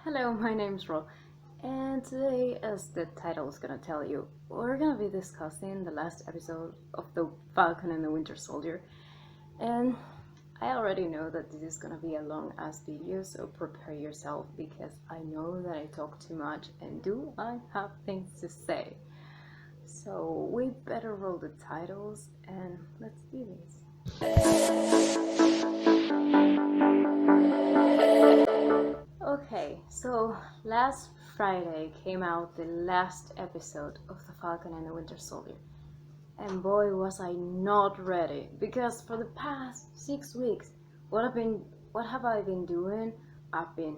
Hello, my name's Ro, and today, as the title is gonna tell you, we're gonna be discussing the last episode of the Falcon and the Winter Soldier. And I already know that this is gonna be a long ass video, so prepare yourself because I know that I talk too much and do I have things to say. So we better roll the titles and let's do this. Okay, so last Friday came out the last episode of The Falcon and the Winter Soldier. And boy was I not ready, because for the past 6 weeks, what have I been doing? I've been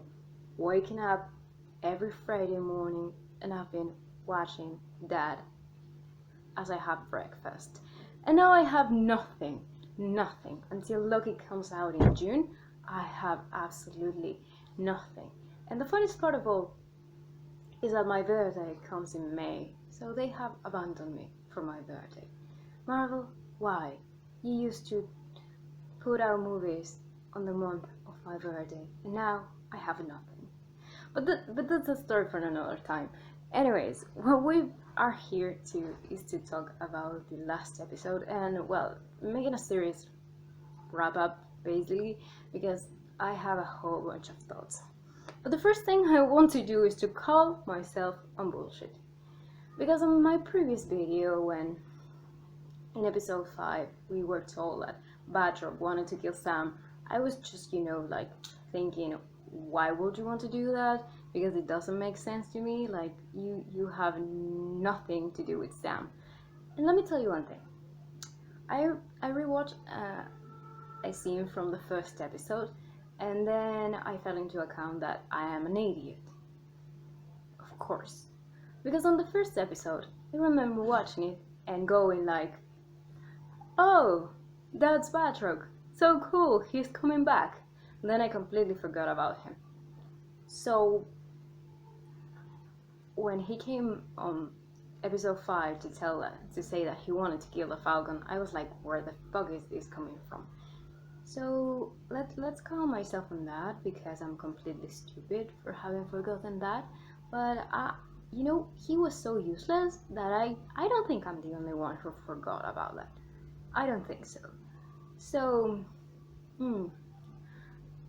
waking up every Friday morning and I've been watching that as I have breakfast. And now I have nothing until Loki comes out in June. I have absolutely nothing. And the funniest part of all is that my birthday comes in May, so they have abandoned me for my birthday. Marvel, why? You used to put out movies on the month of my birthday, and now I have nothing. But that's a story for another time. Anyways, what we are here is to talk about the last episode and, well, making a series wrap up basically, because I have a whole bunch of thoughts. But the first thing I want to do is to call myself on bullshit. Because in my previous video, when in episode 5 we were told that Batroc wanted to kill Sam, I was just, like thinking, why would you want to do that? Because it doesn't make sense to me. Like, you have nothing to do with Sam. And let me tell you one thing. I rewatched a scene from the first episode, and then I fell into account that I am an idiot. Of course. Because on the first episode, I remember watching it and going like, oh, that's Batroc. So cool, he's coming back. And then I completely forgot about him. So when he came on episode 5 to say that he wanted to kill the Falcon, I was like, where the fuck is this coming from? So let's calm myself on that, because I'm completely stupid for having forgotten that. But he was so useless that I don't think I'm the only one who forgot about that. I don't think so. So,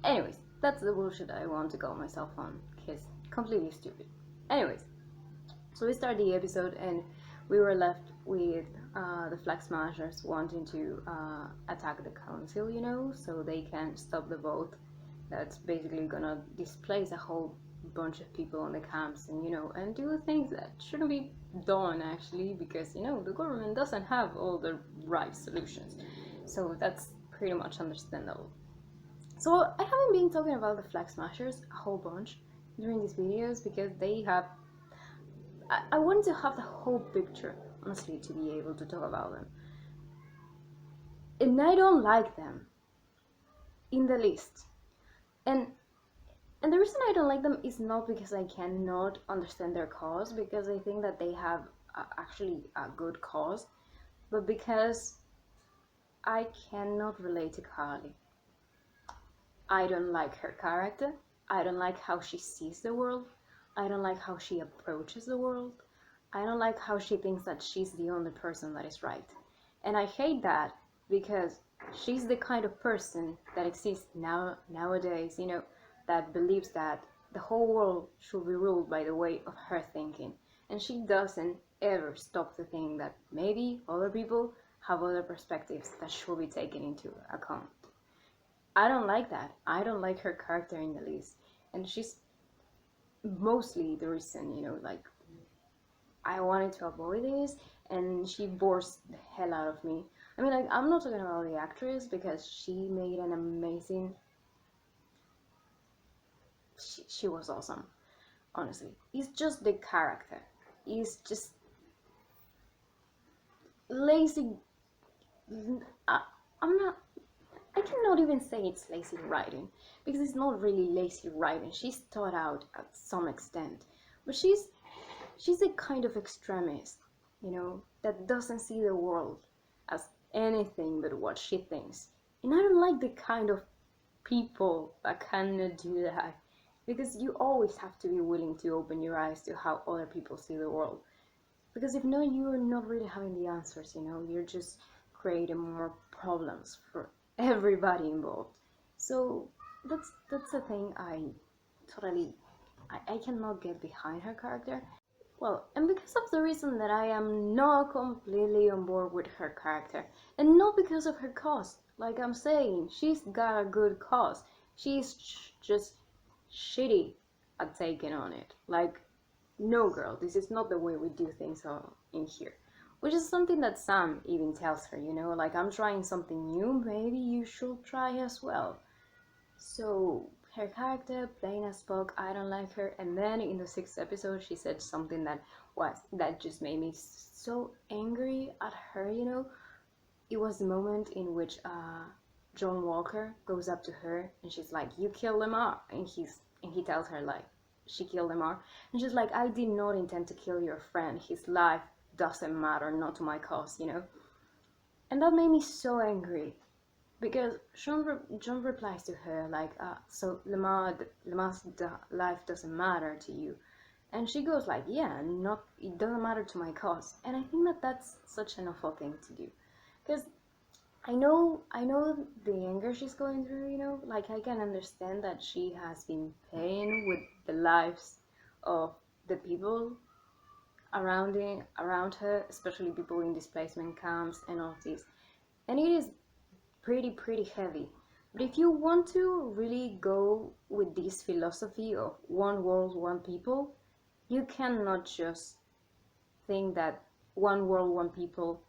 anyways, that's the bullshit I want to call myself on, because completely stupid. Anyways, so we start the episode and we were left with the Flag Smashers wanting to attack the council, so they can stop the vote that's basically gonna displace a whole bunch of people on the camps, and do things that shouldn't be done actually, because the government doesn't have all the right solutions. So that's pretty much understandable. So I haven't been talking about the Flag Smashers a whole bunch during these videos because they have I wanted to have the whole picture, honestly, to be able to talk about them. And I don't like them in the least. And the reason I don't like them is not because I cannot understand their cause, because I think that they have actually a good cause, but because I cannot relate to Carly. I don't like her character. I don't like how she sees the world. I don't like how she approaches the world. I don't like how she thinks that she's the only person that is right. And I hate that, because she's the kind of person that exists nowadays, that believes that the whole world should be ruled by the way of her thinking. And she doesn't ever stop to think that maybe other people have other perspectives that should be taken into account. I don't like that. I don't like her character in the least. And she's mostly the reason, like, I wanted to avoid this, and she bores the hell out of me. I mean, like, I'm not talking about the actress, because she made an amazing... She was awesome, honestly. It's just the character. It's just lazy... I cannot even say it's lazy writing, because it's not really lazy writing. She's thought out at some extent, but she's the kind of extremist, that doesn't see the world as anything but what she thinks. And I don't like the kind of people that cannot do that. because you always have to be willing to open your eyes to how other people see the world. Because if not, you're not really having the answers, you're just creating more problems for everybody involved. So that's the thing totally I cannot get behind her character. Well, and because of the reason that I am not completely on board with her character, and not because of her cause. Like I'm saying, she's got a good cause. She's just shitty at taking on it. Like, no, girl, this is not the way we do things in here. Which is something that Sam even tells her, like, I'm trying something new, maybe you should try as well. So her character playing as Spock, I don't like her. And then in the 6th episode, she said something that just made me so angry at her. It was the moment in which John Walker goes up to her and she's like, "You killed Lamar," and he tells her like she killed Lamar, and she's like, "I did not intend to kill your friend. His life doesn't matter, not to my cause." And that made me so angry. Because John replies to her like, "So Lamar's life doesn't matter to you," and she goes like, "Yeah, not it doesn't matter to my cause." And I think that that's such an awful thing to do, because I know the anger she's going through. Like I can understand that she has been playing with the lives of the people around her, especially people in displacement camps and all this, and it is pretty heavy. But if you want to really go with this philosophy of one world, one people, you cannot just think that one world, one people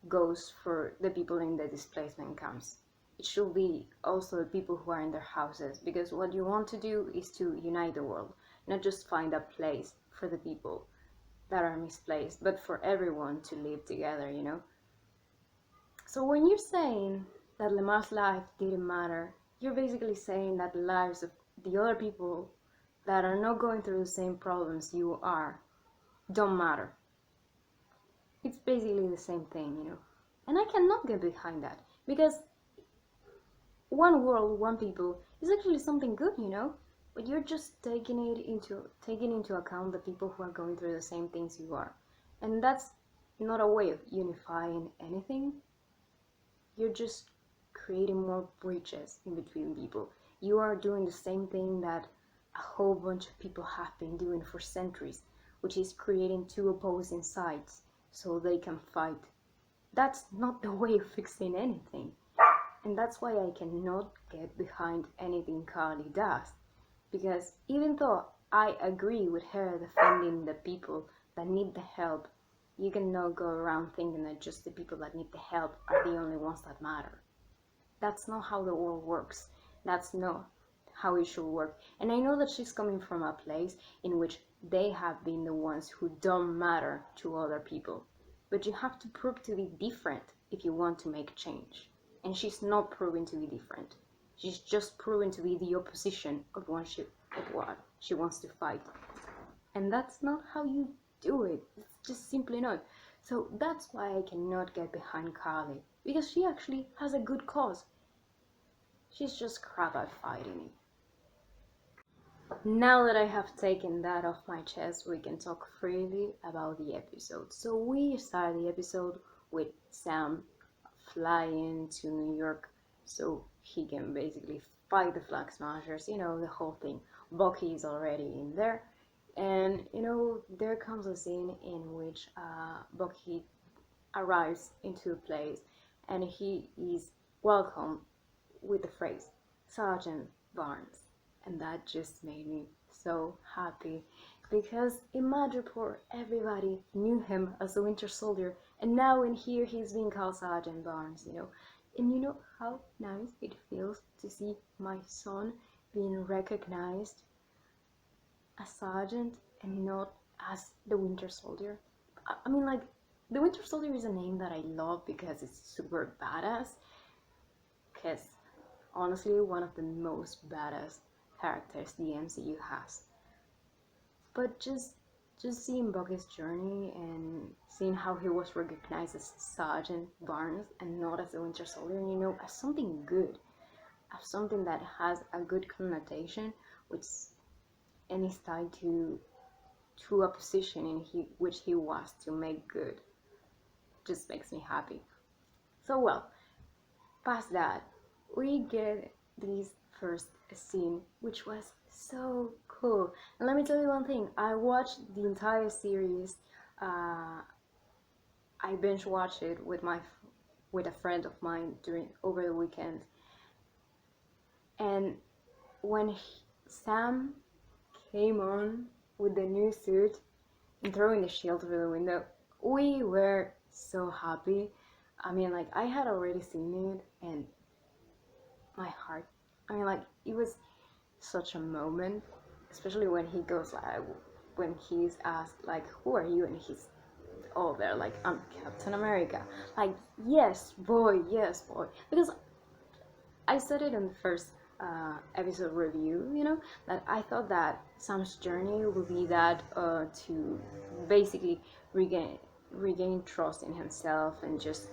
goes for the people in the displacement camps. It should be also the people who are in their houses, because what you want to do is to unite the world, not just find a place for the people that are misplaced, but for everyone to live together. So when you're saying that Lamar's life didn't matter, you're basically saying that the lives of the other people that are not going through the same problems you are don't matter. It's basically the same thing. And I cannot get behind that, because one world, one people is actually something good. But you're just taking into account the people who are going through the same things you are. And that's not a way of unifying anything. You're just creating more breaches in between people. You are doing the same thing that a whole bunch of people have been doing for centuries, which is creating two opposing sides so they can fight. That's not the way of fixing anything. And that's why I cannot get behind anything Carly does. Because even though I agree with her defending the people that need the help, you cannot go around thinking that just the people that need the help are the only ones that matter. That's not how the world works. That's not how it should work. And I know that she's coming from a place in which they have been the ones who don't matter to other people. But you have to prove to be different if you want to make change. And she's not proving to be different. She's just proving to be the opposition of what she wants to fight. And that's not how you do it. It's just simply not. So that's why I cannot get behind Carly, because she actually has a good cause. She's just crap at fighting it. Now that I have taken that off my chest, we can talk freely about the episode. So we start the episode with Sam flying to New York so he can basically fight the Flag Smashers, the whole thing. Bucky is already in there. And, there comes a scene in which Bucky arrives into the place and he is welcomed with the phrase, "Sergeant Barnes." And that just made me so happy, because in Madripoor, everybody knew him as a Winter Soldier, and now in here he's being called Sergeant Barnes, And you know how nice it feels to see my son being recognized as Sergeant and not as the Winter Soldier. I mean, like, the Winter Soldier is a name that I love because it's super badass. Because, honestly, one of the most badass characters the MCU has. But just seeing Bucky's journey and seeing how he was recognized as Sergeant Barnes and not as the Winter Soldier, as something good, as something that has a good connotation, which and it's tied to a position in which he was to make good. Just makes me happy. So well, past that, we get this first scene, which was so cool. And let me tell you one thing: I watched the entire series. I binge watched it with a friend of mine during over the weekend. And when Sam came on with the new suit and throwing the shield through the window, we were so happy. I mean, like, I had already seen it, and my heart, I mean, like, it was such a moment, especially when he goes, like, when he's asked, like, who are you? And he's all there, like, I'm Captain America. Like, yes, boy, because I said it in the first episode review, that I thought that Sam's journey would be that to basically regain trust in himself, and just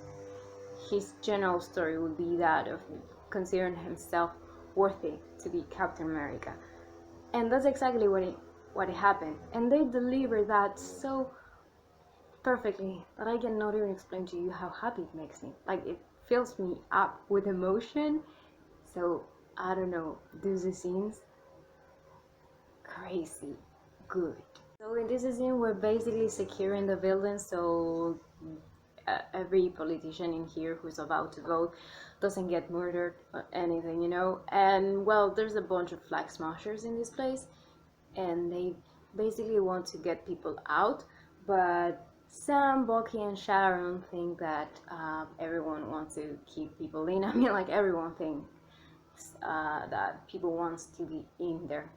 his general story would be that of considering himself worthy to be Captain America. And that's exactly what happened. And they deliver that so perfectly that I cannot even explain to you how happy it makes me. Like, it fills me up with emotion. So I don't know, these scenes, crazy good. So in this scene, we're basically securing the building, so every politician in here who's about to vote doesn't get murdered or anything, And well, there's a bunch of flag smashers in this place, and they basically want to get people out, but Sam, Bucky, and Sharon think that everyone wants to keep people in. I mean, like, everyone thinks that people wants to be in there,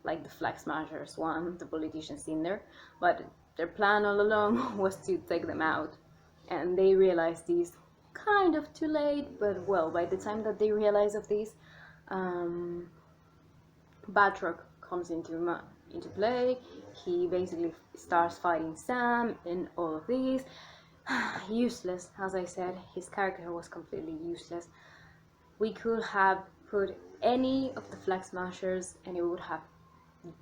like the flag smashers want the politicians in there, but their plan all along was to take them out, and they realized this kind of too late. But well, by the time that they realize of this, Batroc comes into play. He basically starts fighting Sam and all of these. Useless, as I said, his character was completely useless. We could have put any of the flag smashers and it would have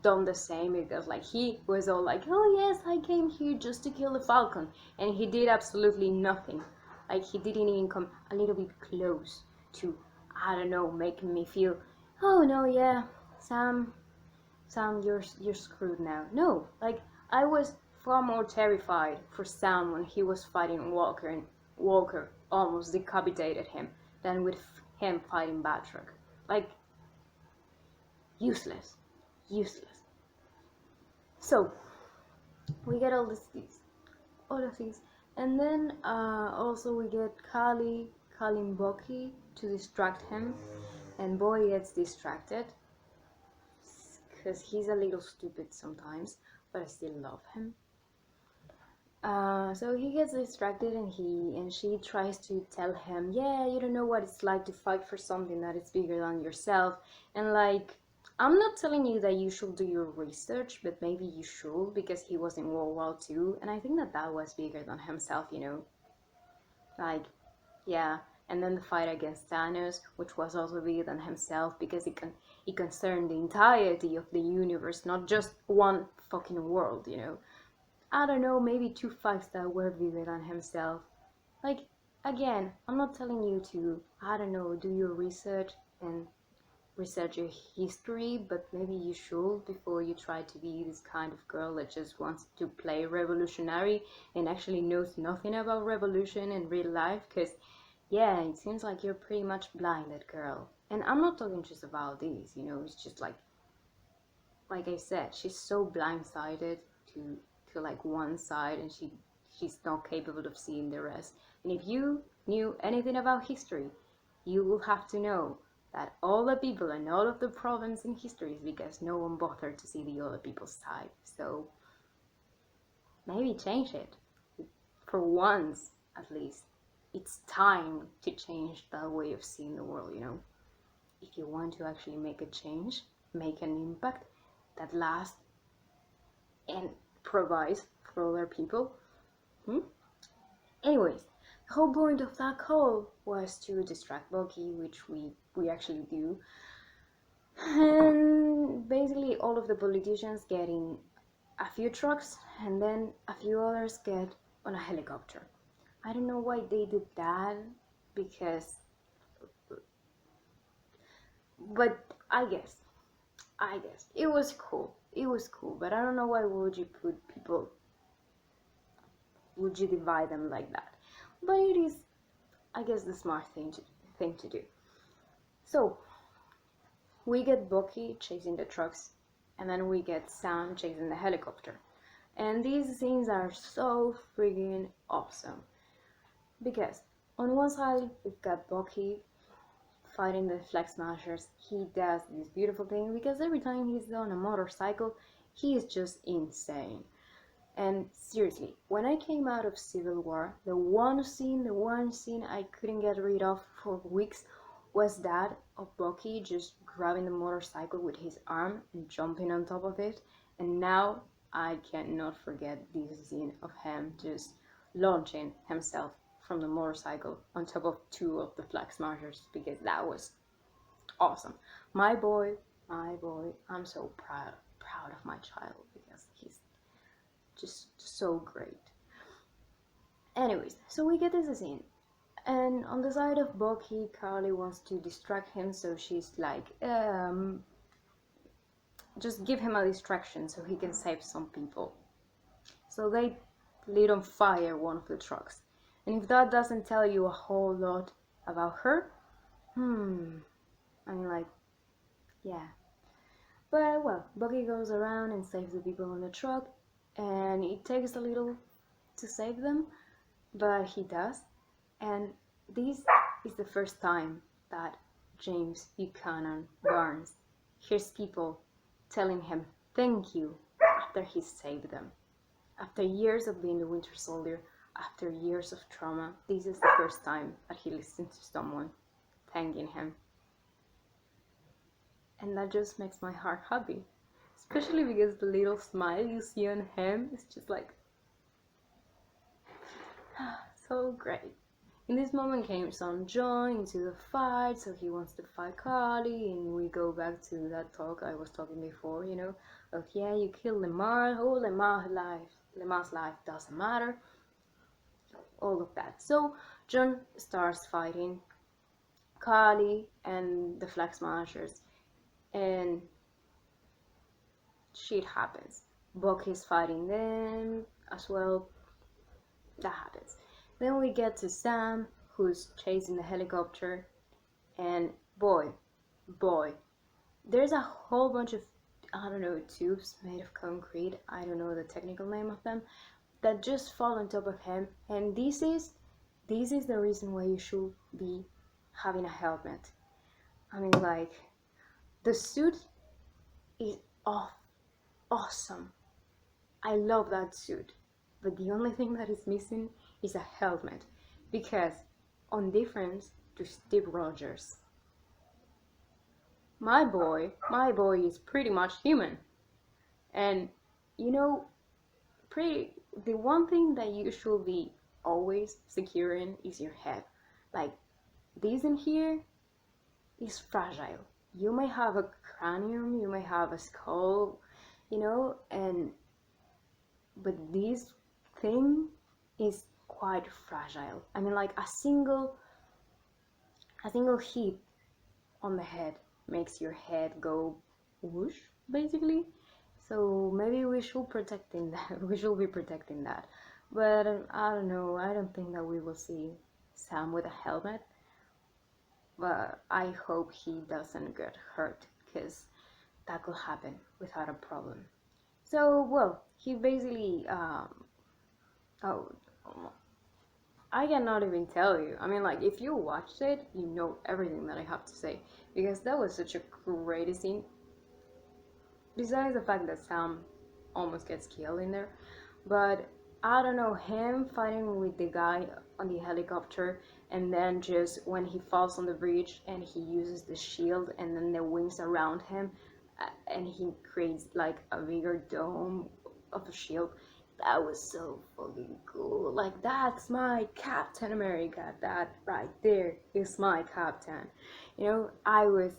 done the same, because like he was all like, oh yes, I came here just to kill the Falcon, and he did absolutely nothing. Like, he didn't even come a little bit close to, I don't know, making me feel, oh no, yeah, Sam, you're screwed now. No, like, I was far more terrified for Sam when he was fighting Walker, and Walker almost decapitated him, than with him fighting Batroc. Like, useless. So we get all of these, and then also we get calling Bucky to distract him, and boy gets distracted because he's a little stupid sometimes, but I still love him. So he gets distracted, and she tries to tell him, yeah, you don't know what it's like to fight for something that is bigger than yourself, and like, I'm not telling you that you should do your research, but maybe you should, because he was in World War II, and I think that was bigger than himself, Like, yeah. And then the fight against Thanos, which was also bigger than himself, because it concerned the entirety of the universe, not just one fucking world, I don't know, maybe 2 fights that were bigger than himself. Like, again, I'm not telling you to, I don't know, do your research and research your history, but maybe you should before you try to be this kind of girl that just wants to play revolutionary and actually knows nothing about revolution in real life, because yeah, it seems like you're pretty much blinded, girl. And I'm not talking just about this, it's just like I said, she's so blindsided to like one side, and she's not capable of seeing the rest. And if you knew anything about history, you will have to know that all the people and all of the problems in history is because no one bothered to see the other people's side. So maybe change it. For once, at least. It's time to change that way of seeing the world, If you want to actually make a change, make an impact that lasts and provides for other people. Anyways, the whole point of that call was to distract Bucky, which we actually do. And basically all of the politicians get in a few trucks, and then a few others get on a helicopter. I don't know why they did that, because, but I guess it was cool. It was cool, but I don't know why would you put people, would you divide them like that? But it is, I guess, the smart thing to do. So we get Bucky chasing the trucks, and then we get Sam chasing the helicopter. And these scenes are so freaking awesome. Because on one side we've got Bucky fighting the Flag Smashers. He does this beautiful thing because every time he's on a motorcycle, he is just insane. And seriously, when I came out of Civil War, the one scene I couldn't get rid of for weeks was that of Bucky just grabbing the motorcycle with his arm and jumping on top of it. And now I cannot forget this scene of him just launching himself from the motorcycle on top of two of the Flag Smashers, because that was awesome. My boy, I'm so proud of my child because he's just so great. Anyways, so we get this scene, and on the side of Bucky, Carly wants to distract him, so she's like, just give him a distraction so he can save some people. So they lit on fire one of the trucks. And if that doesn't tell you a whole lot about her, I mean, like, yeah. But well, Bucky goes around and saves the people on the truck, and it takes a little to save them, but he does. And this is the first time that James Buchanan Barnes hears people telling him thank you after he saved them. After years of being the Winter Soldier, after years of trauma, this is the first time that he listens to someone thanking him. And that just makes my heart happy. Especially because the little smile you see on him is just like, so great. In this moment came Son John into the fight, so he wants to fight Carly, and we go back to that talk I was talking before, of yeah, you killed Lemar, oh, Lemar's life doesn't matter, all of that. So John starts fighting Carly and the Flag Smashers, and shit happens. Bucky's fighting them as well. That happens. Then we get to Sam, who's chasing the helicopter, and boy, there's a whole bunch of, I don't know, tubes made of concrete, I don't know the technical name of them, that just fall on top of him, and this is the reason why you should be having a helmet. I mean, like, the suit is awesome. I love that suit, but the only thing that is missing is a helmet, because on difference to Steve Rogers, my boy is pretty much human, and the one thing that you should be always securing is your head. Like, this in here is fragile. You may have a cranium, you may have a skull, but this thing is quite fragile. I mean, like, a single hit on the head makes your head go whoosh, basically. So maybe we should we should be protecting that. But I don't know, I don't think that we will see Sam with a helmet, but I hope he doesn't get hurt, because that could happen without a problem. So, well, he basically oh, I cannot even tell you. I mean, like, if you watched it, you know everything that I have to say, because that was such a great scene. Besides the fact that Sam almost gets killed in there, but I don't know, him fighting with the guy on the helicopter, and then just when he falls on the bridge and he uses the shield and then the wings around him, and he creates like a bigger dome of a shield. That was so fucking cool. Like, that's my Captain America. That right there is my Captain. I was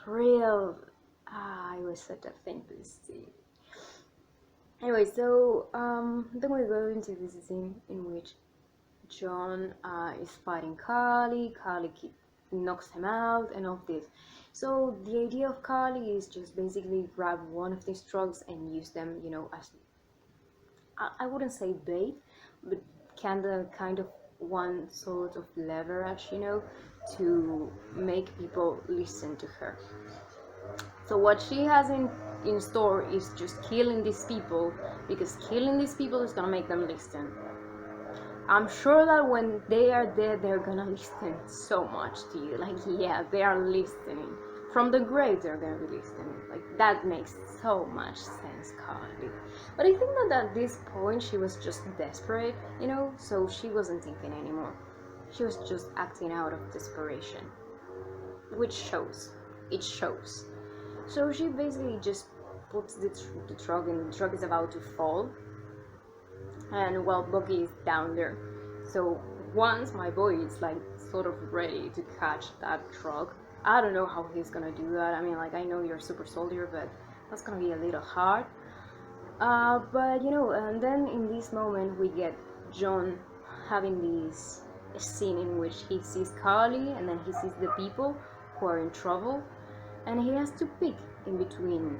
thrilled I was such a thing to see. Anyway, so then we go into this scene in which John is fighting Carly. Knocks him out and all this. So the idea of Carly is just basically grab one of these drugs and use them, as I wouldn't say bait, but kind of one sort of leverage, to make people listen to her. So what she has in store is just killing these people, because killing these people is gonna make them listen. I'm sure that when they are dead, they're gonna listen so much to you. Like, yeah, they are listening. From the grave, they're gonna be listening. Like, that makes so much sense, Carly. But I think that at this point, she was just desperate, so she wasn't thinking anymore. She was just acting out of desperation. Which shows. It shows. So she basically just puts the truck, and the truck is about to fall. And well, Bucky is down there. So once my boy is like sort of ready to catch that truck, I don't know how he's gonna do that. I mean, like, I know you're a super soldier, but that's gonna be a little hard. But and then in this moment we get John having this scene in which he sees Carly, and then he sees the people who are in trouble, and he has to pick in between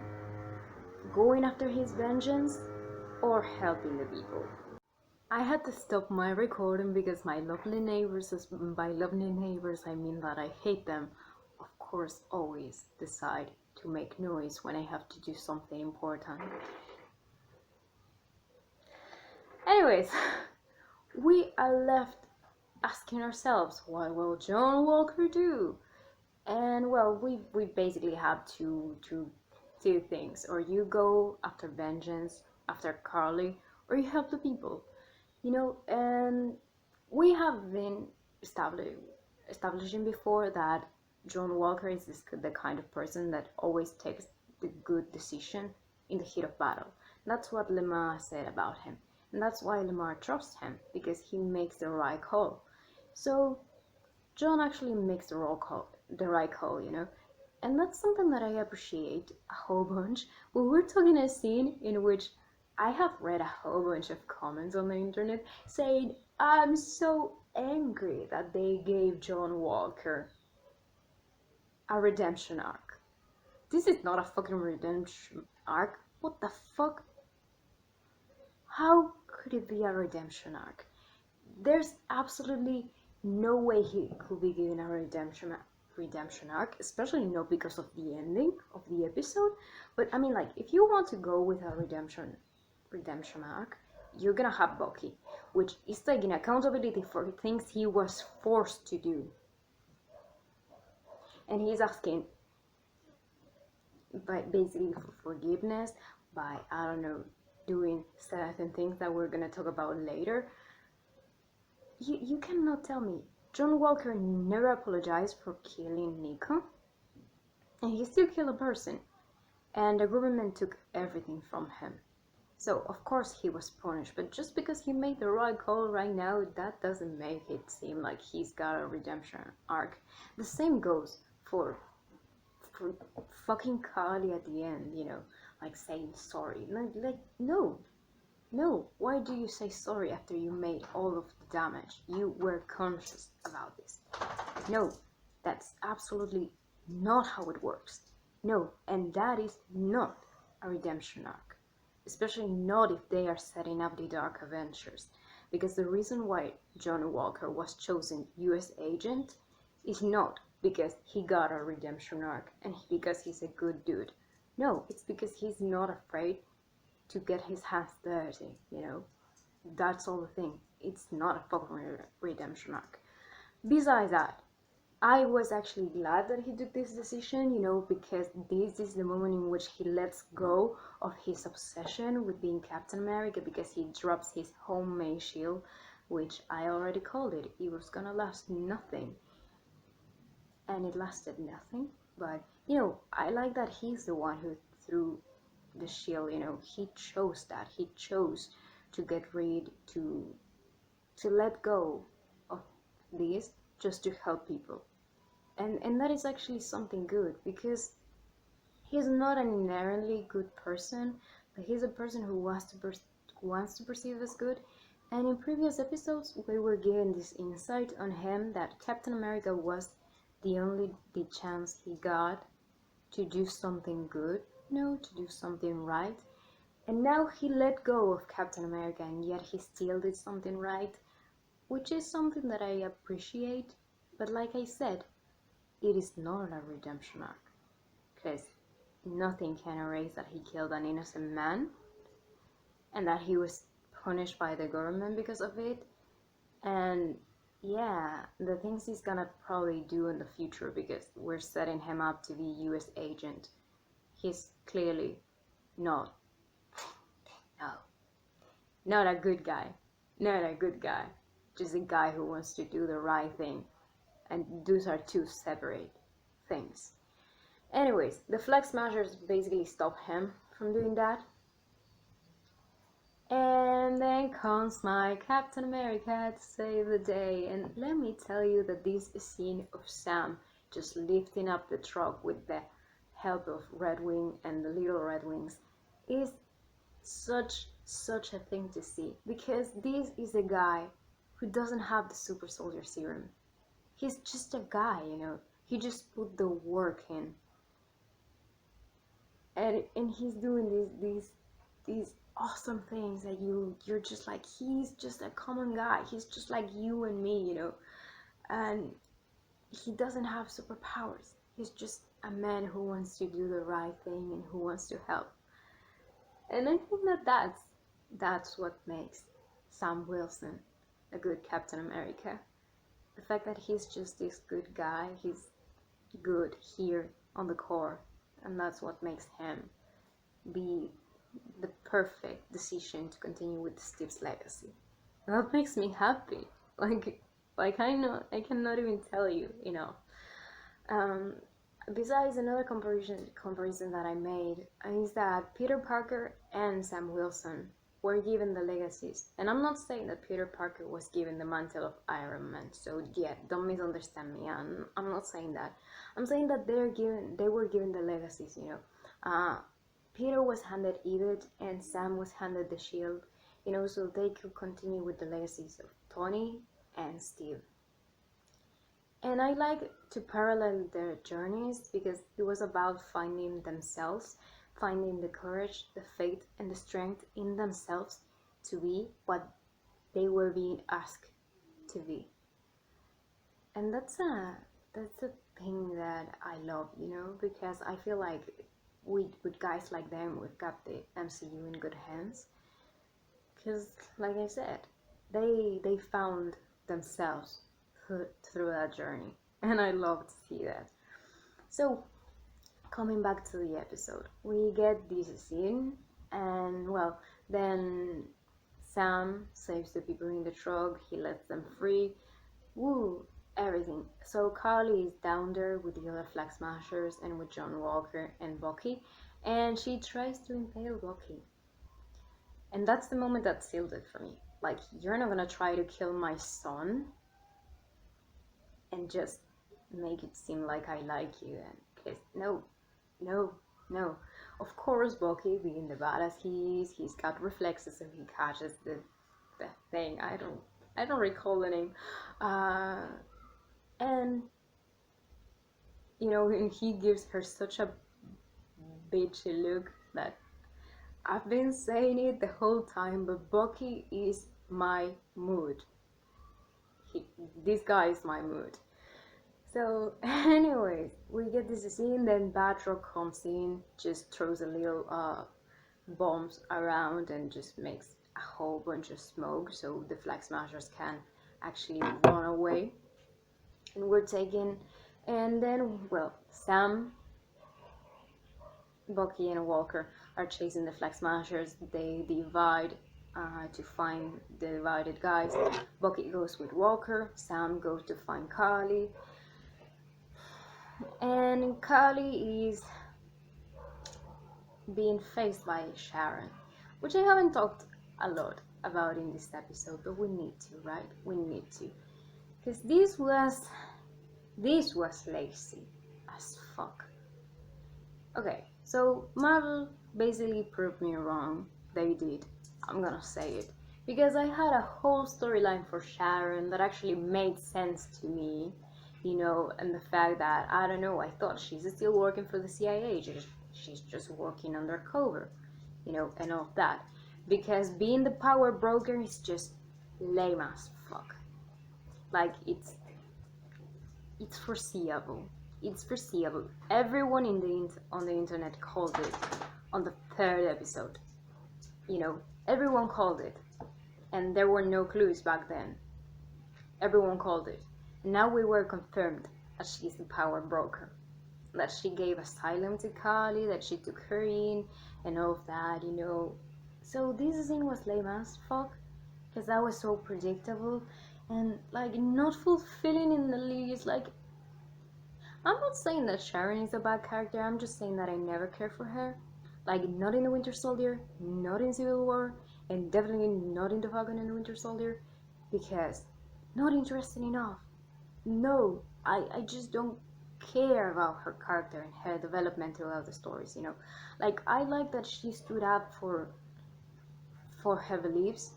going after his vengeance or helping the people. I had to stop my recording because my lovely neighbors, by lovely neighbors I mean that I hate them, of course always decide to make noise when I have to do something important. Anyways, we are left asking ourselves, what will John Walker do? And well, we basically have two things: or you go after vengeance, after Carly, or you help the people. And we have been establishing before that John Walker is the kind of person that always takes the good decision in the heat of battle. That's what Lemar said about him, and that's why Lemar trusts him, because he makes the right call. So John actually makes the right call, and that's something that I appreciate a whole bunch. Well, we're talking a scene in which I have read a whole bunch of comments on the internet saying, I'm so angry that they gave John Walker a redemption arc. This is not a fucking redemption arc. What the fuck? How could it be a redemption arc? There's absolutely no way he could be given a redemption arc, especially not because of the ending of the episode. But I mean, like, if you want to go with a redemption arc, you're gonna have Bucky, which is taking accountability for things he was forced to do, and he's asking basically for forgiveness by, I don't know, doing certain things that we're gonna talk about later. You cannot tell me John Walker never apologized for killing Nico, and he still killed a person, and the government took everything from him. So of course he was punished, but just because he made the right call right now, that doesn't make it seem like he's got a redemption arc. The same goes for fucking Carly at the end, like saying sorry. Like no. Why do you say sorry after you made all of the damage? You were conscious about this. No, that's absolutely not how it works. No, and that is not a redemption arc. Especially not if they are setting up the Dark Avengers. Because the reason why John Walker was chosen US agent is not because he got a redemption arc and because he's a good dude. No, it's because he's not afraid to get his hands dirty, That's all the thing. It's not a fucking redemption arc. Besides that, I was actually glad that he took this decision, because this is the moment in which he lets go of his obsession with being Captain America, because he drops his homemade shield, which I already called it. It was gonna last nothing. And it lasted nothing. But, I like that he's the one who threw the shield, he chose that. He chose to get rid, to let go of this just to help people. And that is actually something good, because He's not an inherently good person, but he's a person who wants to perceive as good. And in previous episodes, we were given this insight on him that Captain America was the chance he got to do something good, to do something right. And now he let go of Captain America, and yet he still did something right, which is something that I appreciate. But like I said, it is not a redemption arc, because nothing can erase that he killed an innocent man and that he was punished by the government because of it. And yeah, the things he's gonna probably do in the future, because we're setting him up to be a US agent. He's clearly not, no, not a good guy. Not a good guy. Just a guy who wants to do the right thing. And those are two separate things. Anyways, the Flag Smashers basically stop him from doing that. And then comes my Captain America to save the day. And let me tell you that this scene of Sam just lifting up the truck with the help of Red Wing and the little Red Wings is such a thing to see, because this is a guy who doesn't have the super soldier serum. He's just a guy, he just put the work in, and he's doing these awesome things that you're just like, he's just a common guy, he's just like you and me, and he doesn't have superpowers. He's just a man who wants to do the right thing and who wants to help. And I think that's what makes Sam Wilson a good Captain America. The fact that he's just this good guy, he's good here on the core, and that's what makes him be the perfect decision to continue with Steve's legacy. That makes me happy. Like I cannot even tell you, Besides, another comparison that I made is that Peter Parker and Sam Wilson were given the legacies. And I'm not saying that Peter Parker was given the mantle of Iron Man, so yeah, don't misunderstand me. I'm not saying that. I'm saying that they were given the legacies, Peter was handed Edith and Sam was handed the shield, so they could continue with the legacies of Tony and Steve. And I like to parallel their journeys, because it was about finding themselves, finding the courage, the faith, and the strength in themselves to be what they were being asked to be. And that's a thing that I love, because I feel like with guys like them, we've got the MCU in good hands. Because, like I said, they found themselves through that journey, and I love to see that. So, coming back to the episode, we get this scene, and well, then Sam saves the people in the truck, he lets them free, woo, everything. So Carly is down there with the other Flag Smashers and with John Walker and Bucky, and she tries to impale Bucky. And that's the moment that sealed it for me. Like, you're not gonna try to kill my son and just make it seem like I like you. And because no. Of course, Bucky, being the badass he's got reflexes, so he catches the thing. I don't recall the name. And and he gives her such a bitchy look that I've been saying it the whole time, but Bucky is my mood. This guy is my mood. So, anyways, we get this scene, then Batroc comes in, just throws a little bombs around and just makes a whole bunch of smoke, so the Flag Smashers can actually run away. And we're taken, and then, well, Sam, Bucky, and Walker are chasing the Flag Smashers. They divide to find the divided guys. Bucky goes with Walker, Sam goes to find Carly. And Carly is being faced by Sharon, which I haven't talked a lot about in this episode, but we need to, right? We need to, because this was lazy as fuck. Okay, So Marvel basically proved me wrong. They did. I'm gonna say it. Because I had a whole storyline for Sharon that actually made sense to me, and the fact that, I don't know, I thought she's still working for the CIA. She's just working undercover, and all of that. Because being the power broker is just lame as fuck. Like, it's foreseeable. It's foreseeable. Everyone on the internet called it on the third episode. Everyone called it, and there were no clues back then. Everyone called it. And now we were confirmed that she's the power broker. That she gave asylum to Kali, that she took her in, and all of that. So this scene was lame as fuck, because that was so predictable, and like not fulfilling in the least. Like, I'm not saying that Sharon is a bad character, I'm just saying that I never cared for her. Like, not in the Winter Soldier, not in Civil War, and definitely not in the Falcon and the Winter Soldier, because not interested enough. No, I just don't care about her character and her development throughout the stories. Like, I like that she stood up for her beliefs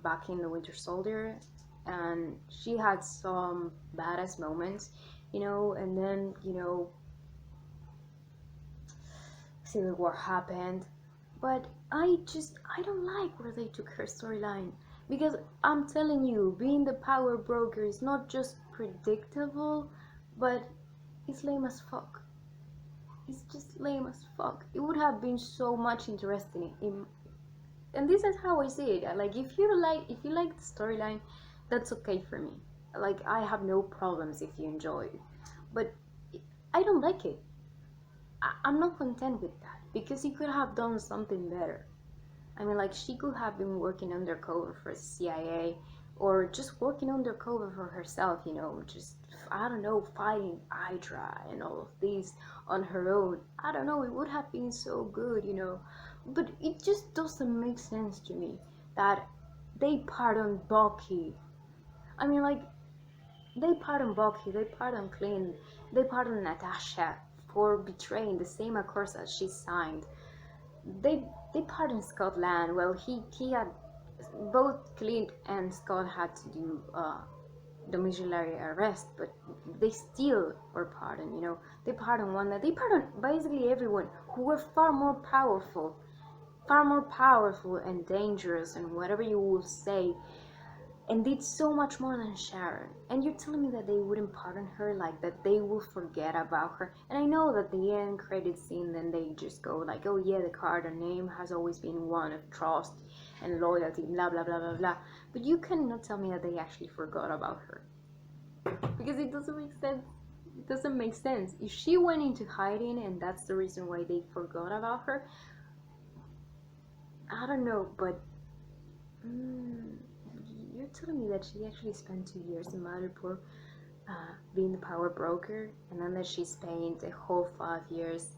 back in the Winter Soldier, and she had some badass moments, and then Civil War happened. But I don't like where they took her storyline. Because I'm telling you, being the power broker is not just predictable, but it's lame as fuck. It's just lame as fuck. It would have been so much interesting and this is how I see it. Like, if you like the storyline, that's okay for me. Like, I have no problems if you enjoy it. But I don't like it. I'm not content with that, because he could have done something better. I mean, like, she could have been working undercover for the CIA, or just working undercover for herself, just, I don't know, fighting Hydra and all of this on her own. I don't know, it would have been so good. But it just doesn't make sense to me that they pardon Bucky. I mean, like, they pardon Bucky, they pardon Clint, they pardon Natasha for betraying the same accords that she signed. They pardoned Scott Land. Well, he had, both Clint and Scott had to do domiciliary arrest, but they still were pardoned. They pardoned Wanda. They pardoned basically everyone who were far more powerful and dangerous, and whatever you will say, and did so much more than Sharon. And you're telling me that they wouldn't pardon her, like that they will forget about her. And I know that the end credit scene, then they just go like, oh yeah, the Carter name has always been one of trust and loyalty, blah blah blah blah blah. But you cannot tell me that they actually forgot about her, because it doesn't make sense. It doesn't make sense. If she went into hiding and that's the reason why they forgot about her, I don't know, but you're telling me that she actually spent 2 years in Madripoor being the power broker, and then that she spent a whole 5 years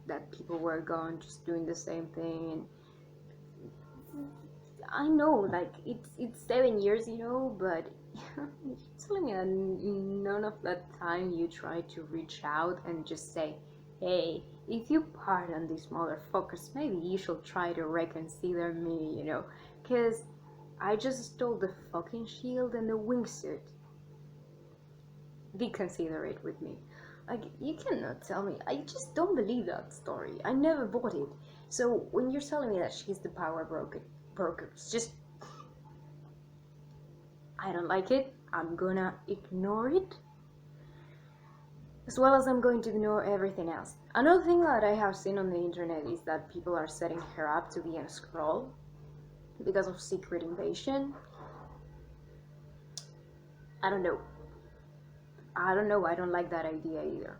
that people were gone just doing the same thing. And I know, like, it's 7 years, but you're telling me that none of that time you tried to reach out and just say, hey, if you pardon these motherfuckers, maybe you should try to reconsider me, because I just stole the fucking shield and the wingsuit. Reconsider it with me. Like, you cannot tell me. I just don't believe that story. I never bought it. So when you're telling me that she's the power broker, it's just, I don't like it. I'm gonna ignore it, as well as I'm going to ignore everything else. Another thing that I have seen on the internet is that people are setting her up to be a Skrull because of Secret Invasion. I don't know. I don't like that idea either.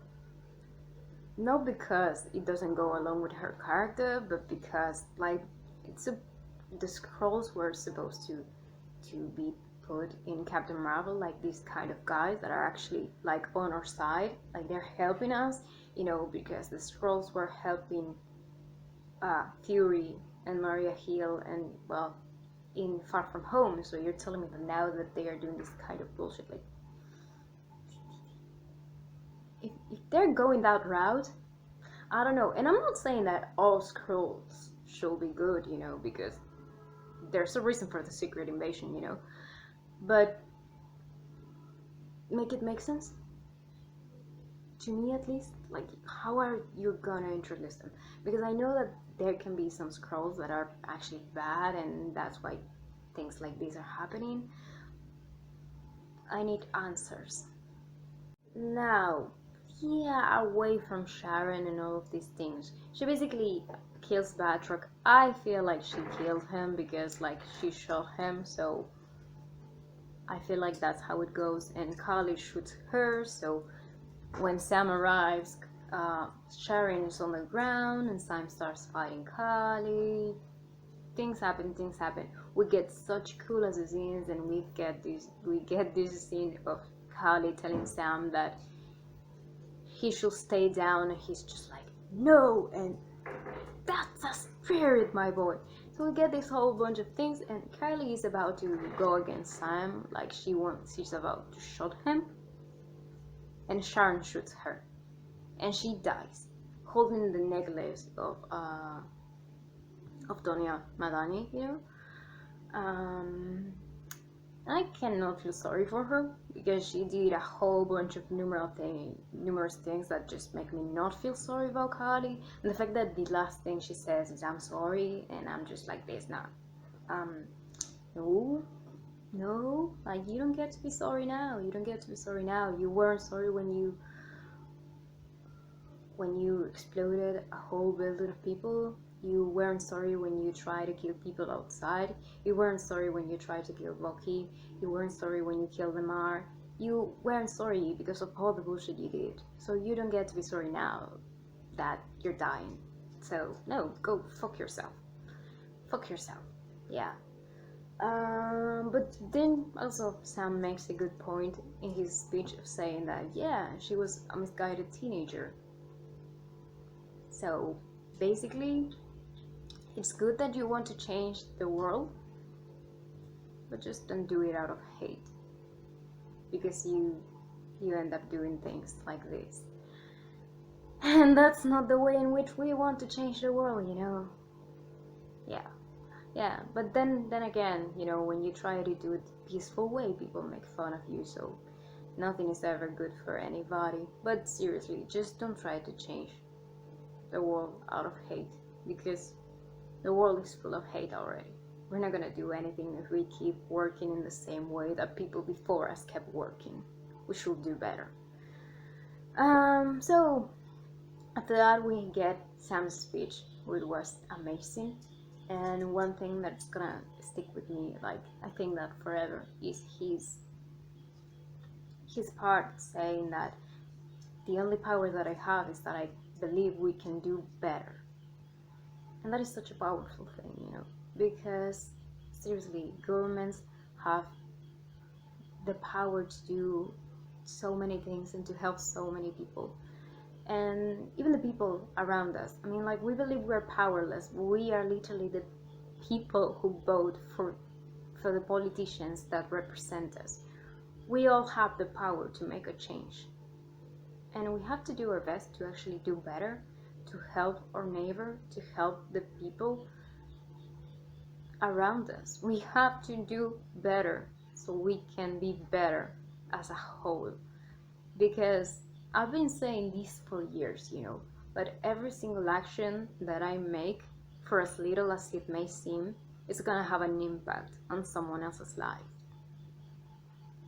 Not because it doesn't go along with her character, but because, like, the Skrulls were supposed to be put in Captain Marvel, like these kind of guys that are actually like on our side, like they're helping us, because the Skrulls were helping Fury and Maria Hill, and, well, in Far From Home. So you're telling me that now that they are doing this kind of bullshit, like, if they're going that route, I don't know. And I'm not saying that all scrolls should be good, because there's a reason for the secret invasion. But make it make sense to me, at least. Like, how are you gonna introduce them? Because I know that there can be some scrolls that are actually bad, and that's why things like these are happening. I need answers now. Yeah, away from Sharon and all of these things, she basically kills Batroc. I feel like she killed him because like she shot him, so I feel like that's how it goes. And Kali shoots her, so when Sam arrives, Sharon is on the ground and Sam starts fighting Kali. Things happen. We get such cool assassins, and we get this scene of Kali telling Sam that he should stay down, and he's just like, no, and that's a spirit, my boy. So we get this whole bunch of things, and Kylie is about to go against Sam, like she's about to shoot him, and Sharon shoots her, and she dies, holding the necklace of Donia Madani, I cannot feel sorry for her because she did a whole bunch of numerous things that just make me not feel sorry about Kali. And the fact that the last thing she says is "I'm sorry," and I'm just like this now. No, like you don't get to be sorry now. You don't get to be sorry now. You weren't sorry when you exploded a whole building of people. You weren't sorry when you tried to kill people outside. You weren't sorry when you tried to kill Loki. You weren't sorry when you killed Lemar. You weren't sorry because of all the bullshit you did. So you don't get to be sorry now that you're dying. So no, go fuck yourself. Fuck yourself. Yeah. But then also Sam makes a good point in his speech of saying that yeah, she was a misguided teenager. So basically, it's good that you want to change the world, but just don't do it out of hate, because you end up doing things like this, and that's not the way in which we want to change the world, yeah. But then again, when you try to do it the peaceful way, people make fun of you, so nothing is ever good for anybody. But seriously, just don't try to change the world out of hate, because the world is full of hate already. We're not gonna do anything if we keep working in the same way that people before us kept working. We should do better. So after that we get Sam's speech, which was amazing. And one thing that's gonna stick with me, like I think that forever, is his part saying that the only power that I have is that I believe we can do better. And that is such a powerful thing, because seriously, governments have the power to do so many things and to help so many people. And even the people around us. I mean, like, we believe we're powerless. We are literally the people who vote for the politicians that represent us. We all have the power to make a change. And we have to do our best to actually do better, to help our neighbor, to help the people around us. We have to do better so we can be better as a whole. Because I've been saying this for years, but every single action that I make, for as little as it may seem, is gonna have an impact on someone else's life.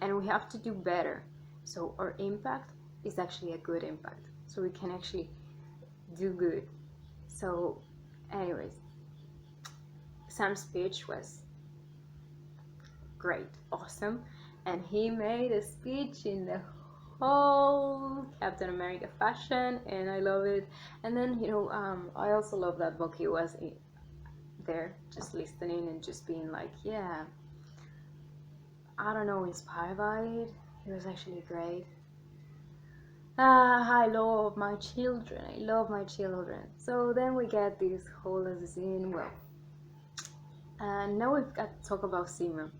And we have to do better so our impact is actually a good impact, so we can actually do good. So anyways, Sam's speech was great, awesome, and he made a speech in the whole Captain America fashion, and I love it. And then I also love that Bucky was there just listening and just being like, yeah, I don't know, inspired by it. It was actually great. I love my children. I love my children. So then we get this whole scene. Well, and now we've got to talk about Zemo.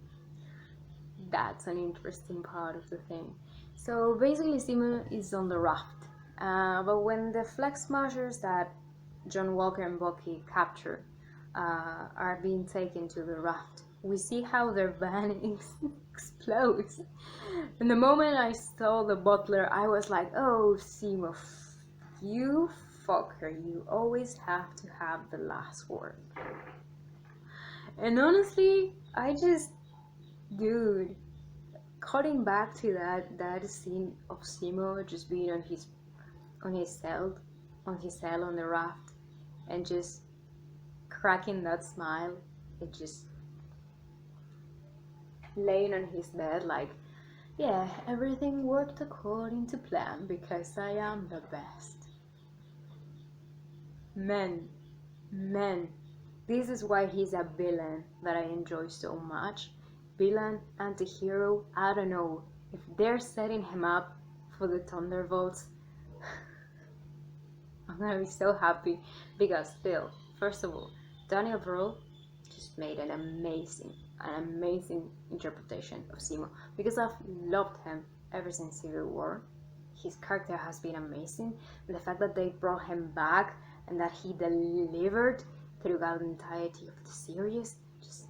That's an interesting part of the thing. So basically, Zemo is on the raft, But when the flag smashers that John Walker and Bucky capture are being taken to the raft, we see how their van explodes. And the moment I saw the butler, I was like, oh, Zemo, you fucker, you always have to have the last word. And honestly, dude, cutting back to that scene of Zemo just being on his cell on the raft and just cracking that smile, it just laying on his bed like, yeah, everything worked according to plan because I am the best. Men, men, this is why he's a villain that I enjoy so much. Villain, anti-hero, I don't know. If they're setting him up for the Thunderbolts, I'm gonna be so happy because still, first of all, Daniel Brühl just made an amazing interpretation of Zemo because I've loved him ever since Civil War. His character has been amazing, and the fact that they brought him back and that he delivered throughout the entirety of the series, just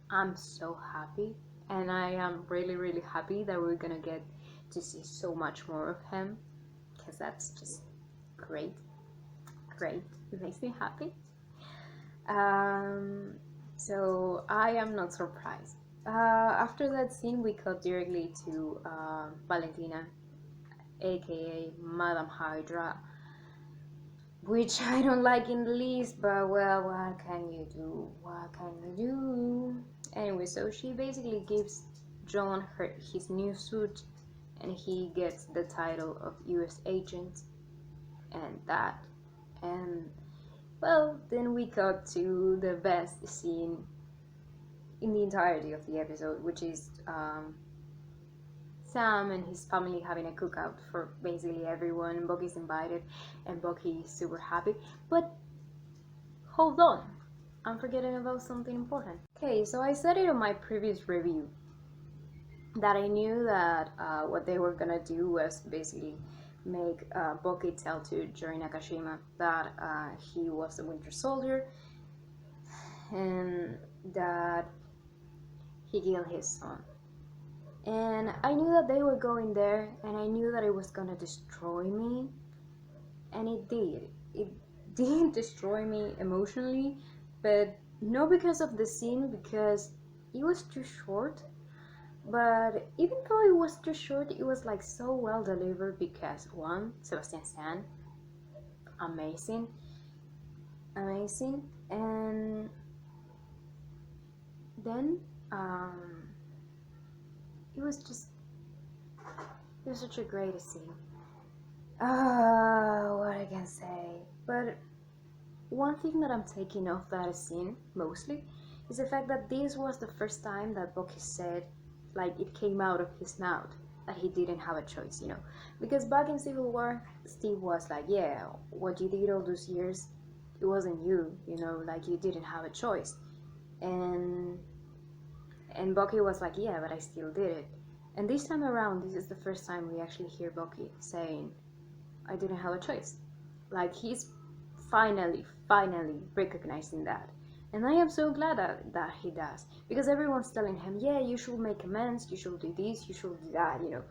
I'm so happy, and I am really happy that we're gonna get to see so much more of him because that's just great. It makes me happy. So I am not surprised. After that scene, we cut directly to Valentina, aka Madame Hydra, which I don't like in the least, but well, what can you do? Anyway, so she basically gives John his new suit, and he gets the title of US agent, and well, then we cut to the best scene in the entirety of the episode, which is Sam and his family having a cookout for basically everyone. Bucky's invited, and Bucky is super happy. But hold on, I'm forgetting about something important. Okay, so I said it on my previous review that I knew that what they were gonna do was basically make Bucky tell to Jori Nakashima that he was a Winter Soldier and that he killed his son. And I knew that they were going there, and I knew that it was gonna destroy me, and it did. It did destroy me emotionally, but not because of the scene, because it was too short. But even though it was too short, it was like so well delivered because one, Sebastian Stan, amazing, and then it was such a great scene. What I can say, but one thing that I'm taking off that scene mostly is the fact that this was the first time that Bucky said, like, it came out of his mouth that he didn't have a choice, you know, because back in Civil War, Steve was like, yeah, what you did all those years, it wasn't you, you know, like, you didn't have a choice, and Bucky was like, yeah, but I still did it. And this time around, this is the first time we actually hear Bucky saying, I didn't have a choice. Like, he's finally recognizing that. And I am so glad that he does. Because everyone's telling him, yeah, you should make amends, you should do this, you should do that, you know.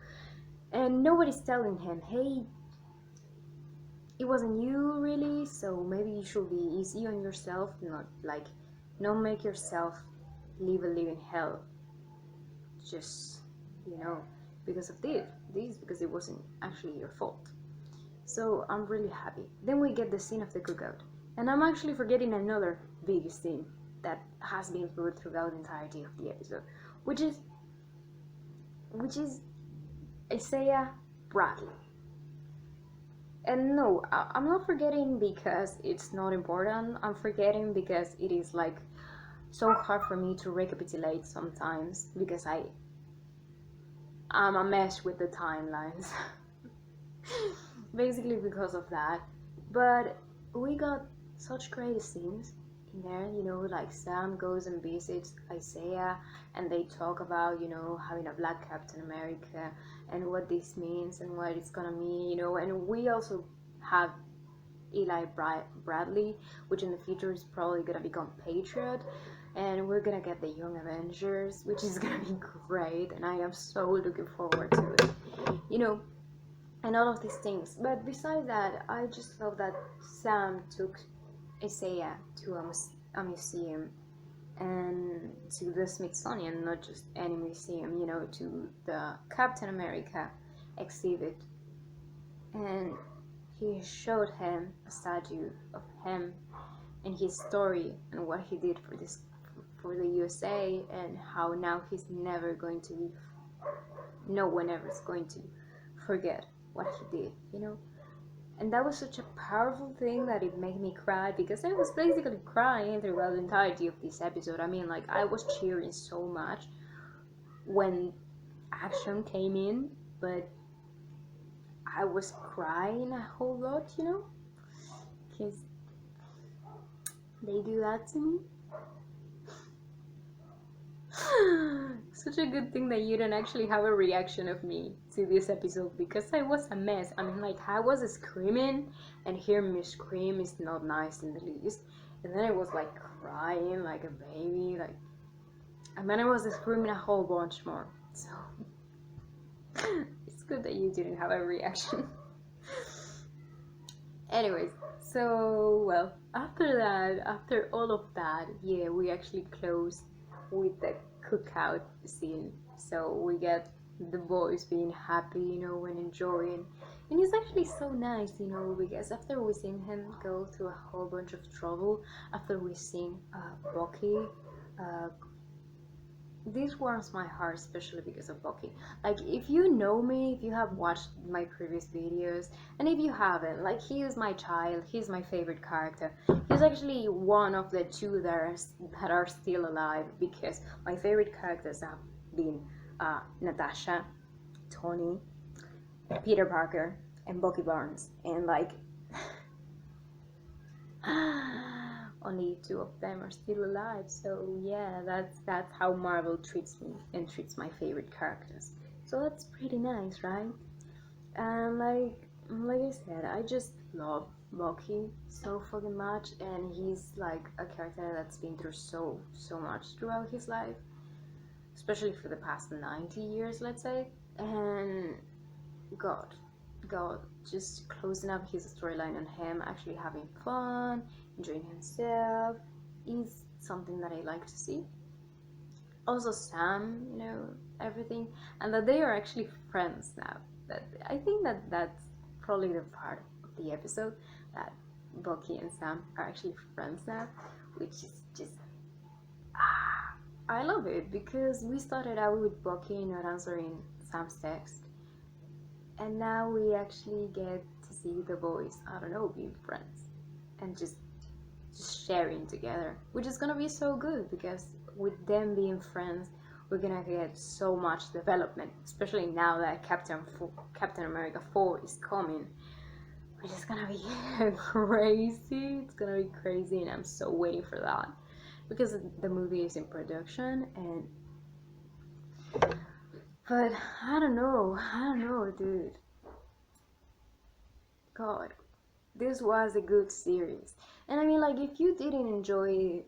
And nobody's telling him, hey, it wasn't you really, so maybe you should be easy on yourself, not make yourself live a living hell. Just, you know, because of this, because it wasn't actually your fault. So I'm really happy. Then we get the scene of the cookout. And I'm actually forgetting another big scene that has been put throughout the entirety of the episode, which is Isaiah Bradley. And no, I'm not forgetting because it's not important. I'm forgetting because it is like so hard for me to recapitulate sometimes because I'm a mess with the timelines. Basically because of that. But we got such great scenes in there, you know, like Sam goes and visits Isaiah and they talk about, you know, having a black Captain America and what this means and what it's gonna mean, you know. And we also have Eli Bradley, which in the future is probably gonna become Patriot, and we're gonna get the Young Avengers, which is gonna be great, and I am so looking forward to it, you know, and all of these things. But besides that, I just love that Sam took Isaiah to a museum, and to the Smithsonian, not just any museum, you know, to the Captain America exhibit, and he showed him a statue of him and his story and what he did for the USA, and how now he's never going to be, no one ever is going to forget what he did, you know. And that was such a powerful thing that it made me cry, because I was basically crying throughout the entirety of this episode. I mean, like, I was cheering so much when action came in, but I was crying a whole lot, you know, because they do that to me. Such a good thing that you don't actually have a reaction of me to this episode, because I was a mess. I mean, like, I was screaming, and hearing me scream is not nice in the least. And then I was like crying like a baby, like, and then I was screaming a whole bunch more. So it's good that you didn't have a reaction. Anyways, so, well, after all of that, yeah, we actually closed with the cookout scene. So we get the boys being happy, you know, and enjoying. And it's actually so nice, you know, because after we seen him go through a whole bunch of trouble, after we seen Bucky, this warms my heart, especially because of Bucky. Like, if you know me, if you have watched my previous videos, and if you haven't, like, he is my child, he's my favorite character. He's actually one of the two that are still alive, because my favorite characters have been Natasha, Tony, Peter Parker, and Bucky Barnes, and like only two of them are still alive. So yeah, that's how Marvel treats me and treats my favorite characters. So that's pretty nice, right? And like I said, I just love Bucky so fucking much, and he's like a character that's been through so much throughout his life, especially for the past 90 years, let's say. And God, just closing up his storyline on him actually having fun, enjoying himself, is something that I like to see. Also Sam, you know, everything, and that they are actually friends now. That I think that's probably the part of the episode, that Bucky and Sam are actually friends now, which is just I love it, because we started out with Bucky not answering Sam's text, and now we actually get to see the boys, I don't know, being friends and just sharing together, which is gonna be so good, because with them being friends, we're gonna get so much development, especially now that Captain America 4 is coming, which is gonna be crazy. It's gonna be crazy, and I'm so waiting for that, because the movie is in production. And but I don't know, dude. God, this was a good series. And I mean, like, if you didn't enjoy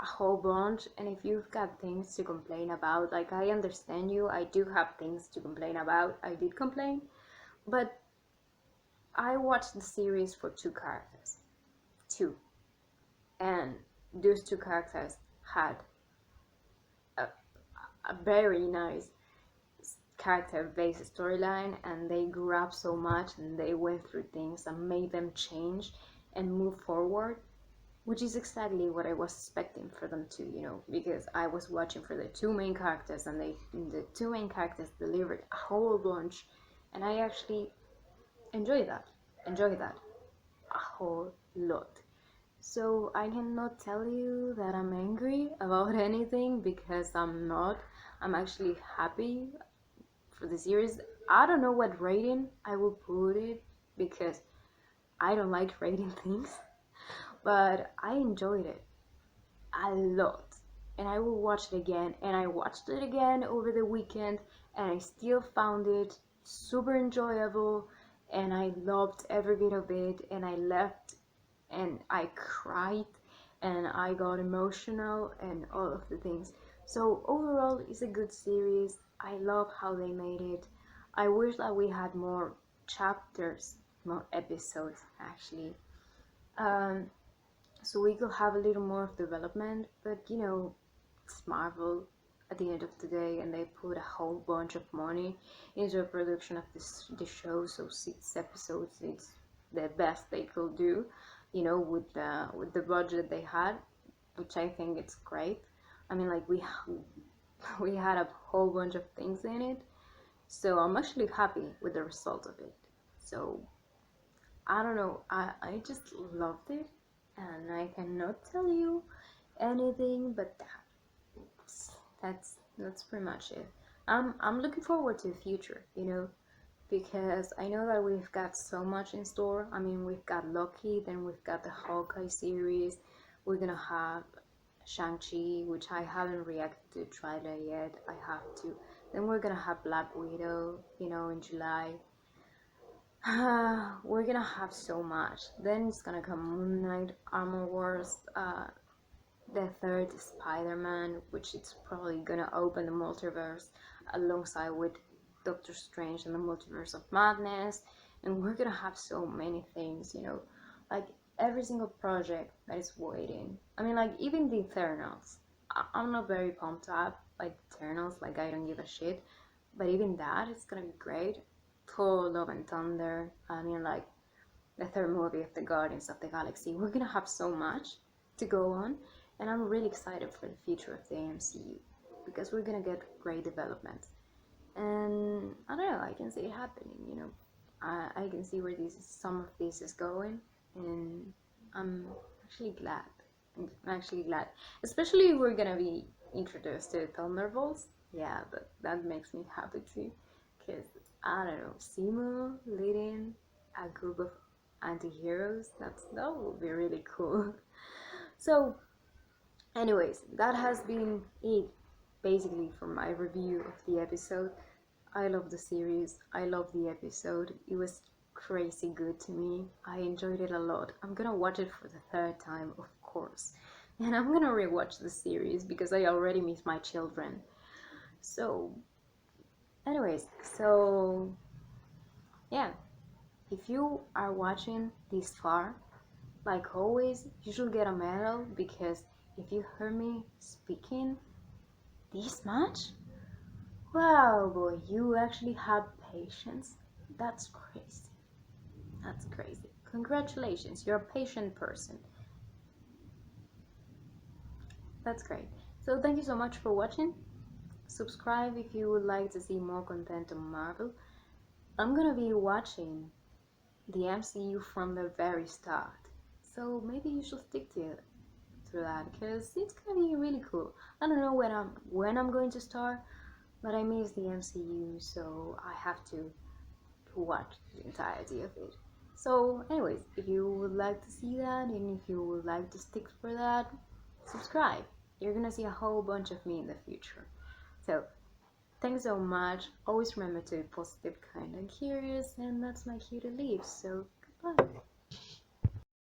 a whole bunch, and if you've got things to complain about, like, I understand you. I do have things to complain about. I did complain, but I watched the series for two characters. And those two characters had a very nice character-based storyline, and they grew up so much, and they went through things and made them change and move forward, which is exactly what I was expecting for them to, you know, because I was watching for the two main characters, and the two main characters delivered a whole bunch, and I actually enjoy that a whole lot. So I cannot tell you that I'm angry about anything, because I'm not. I'm actually happy for the series. I don't know what rating I will put it, because I don't like rating things, but I enjoyed it a lot, and I will watch it again. And I watched it again over the weekend, and I still found it super enjoyable, and I loved every bit of it. And I left and I cried and I got emotional and all of the things. So overall, it's a good series. I love how they made it. I wish that we had more chapters, more episodes actually. Um, so we could have a little more of development, but it's Marvel at the end of the day, and they put a whole bunch of money into the production of the show. So 6 episodes, it's the best they could do, with the budget they had, which I think it's great. I mean, like we had a whole bunch of things in it, so I'm actually happy with the result of it. So I don't know, I just loved it, and I cannot tell you anything but that's pretty much it. I'm looking forward to the future, because I know that we've got so much in store. I mean, we've got Loki, then we've got the Hawkeye series. We're gonna have Shang-Chi, which I haven't reacted to the trailer yet. I have to. Then we're gonna have Black Widow, in July. We're gonna have so much. Then it's gonna come Moon Knight, Armor Wars, the third Spider-Man, which it's probably gonna open the multiverse alongside with Doctor Strange and the Multiverse of Madness, and we're gonna have so many things, like every single project that is waiting. I mean, like even the Eternals. I'm not very pumped up like Eternals, like I don't give a shit, but even that is gonna be great. Thor, Love and Thunder. I mean, like the third movie of the Guardians of the Galaxy. We're gonna have so much to go on, and I'm really excited for the future of the MCU because we're gonna get great development. And I don't know, I can see it happening. I can see where some of this is going, and I'm actually glad. I'm actually glad, especially if we're gonna be introduced to Thunderbolts. Yeah, that makes me happy too, because I don't know, Zemo leading a group of anti-heroes, that would be really cool. So anyways, that has been it basically for my review of the episode. I love the series, I love the episode. It was crazy good to me. I enjoyed it a lot. I'm gonna watch it for the third time, of course. And I'm gonna rewatch the series because I already miss my children. So anyways, so yeah, if you are watching this far, like always, you should get a medal because if you heard me speaking this much, wow, boy, you actually have patience. That's crazy. That's crazy. Congratulations, you're a patient person. That's great. So thank you so much for watching. Subscribe if you would like to see more content on Marvel. I'm gonna be watching the MCU from the very start. So maybe you should stick to that because it's gonna be really cool. I don't know when I'm going to start, but I miss the MCU, so I have to watch the entirety of it. So anyways, if you would like to see that and if you would like to stick for that, subscribe. You're gonna see a whole bunch of me in the future. So thanks so much. Always remember to be positive, kind, and curious, and that's my cue to leave. So goodbye.